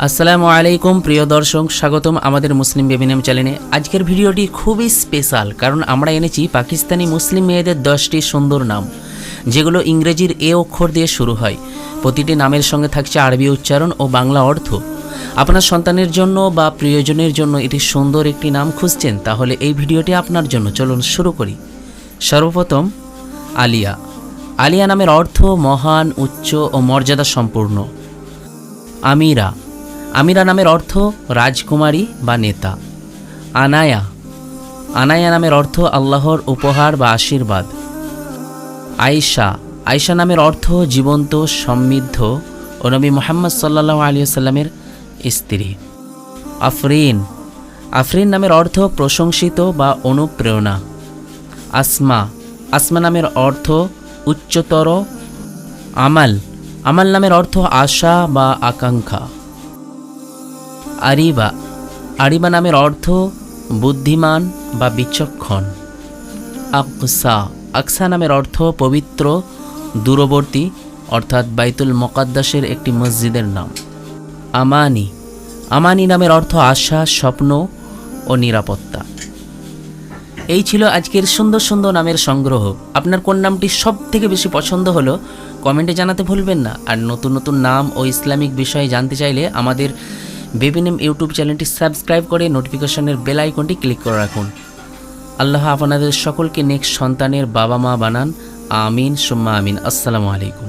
আসসালামু আলাইকুম প্রিয় দর্শক, স্বাগতম আমাদের মুসলিম বেবি নেম চ্যানেলে। আজকের ভিডিওটি খুবই স্পেশাল, কারণ আমরা এনেছি পাকিস্তানি মুসলিম মেয়েদের 10টি সুন্দর নাম, যেগুলো ইংরেজির এ অক্ষর দিয়ে শুরু হয়। প্রতিটি নামের সঙ্গে থাকছে আরবি উচ্চারণ ও বাংলা অর্থ। আপনার সন্তানের জন্য বা প্রিয়জনের জন্য এটি সুন্দর একটি নাম খুঁজছেন, তাহলে এই ভিডিওটি আপনার জন্য। চলুন শুরু করি। সর্বপ্রথম আলিয়া। আলিয়া নামের অর্থ মহান, উচ্চ ও মর্যাদা সম্পূর্ণ। আমিরা। আমিরা নামের অর্থ রাজকুমারী বা নেতা। আনায়া। আনায়া নামের অর্থ আল্লাহর উপহার বা আশীর্বাদ। আয়েশা। আয়েশা নামের অর্থ জীবন্ত, সমৃদ্ধ ও নবী মুহাম্মদ সাল্লাল্লাহু আলাইহি ওয়াসাল্লামের স্ত্রী। আফরিন। আফরিন নামের অর্থ প্রশংসিত বা অনুপ্রেরণা। আসমা। আসমা নামের অর্থ উচ্চতর। আমাল। আমাল নামের অর্থ আশা বা আকাঙ্ক্ষা। আরিবা। আরিবা নামের অর্থ বুদ্ধিমান বা বিচক্ষণ। আকসা। আকসা নামের অর্থ পবিত্র, দূরবর্তী, অর্থাৎ বাইতুল মুকাদ্দাসের একটি মসজিদের নাম। আমানি। আমানি নামের অর্থ আশা, স্বপ্ন ও নিরাপত্তা। এই ছিল আজকের সুন্দর সুন্দর নামের সংগ্রহ। আপনার কোন নামটি সব থেকে বেশি পছন্দ হলো কমেন্টে জানাতে ভুলবেন না। আর নতুন নতুন নাম ও ইসলামিক বিষয়ে জানতে চাইলে আমাদের বেবি নেম ইউটিউব চ্যানেলটি সাবস্ক্রাইব করে নোটিফিকেশনের বেল আইকনটি ক্লিক করে রাখুন। আল্লাহ আপনাদের সকলকে নেক্সট সন্তানের বাবা মা বানান। আমিন সুম্মা আমিন। আসসালামু আলাইকুম।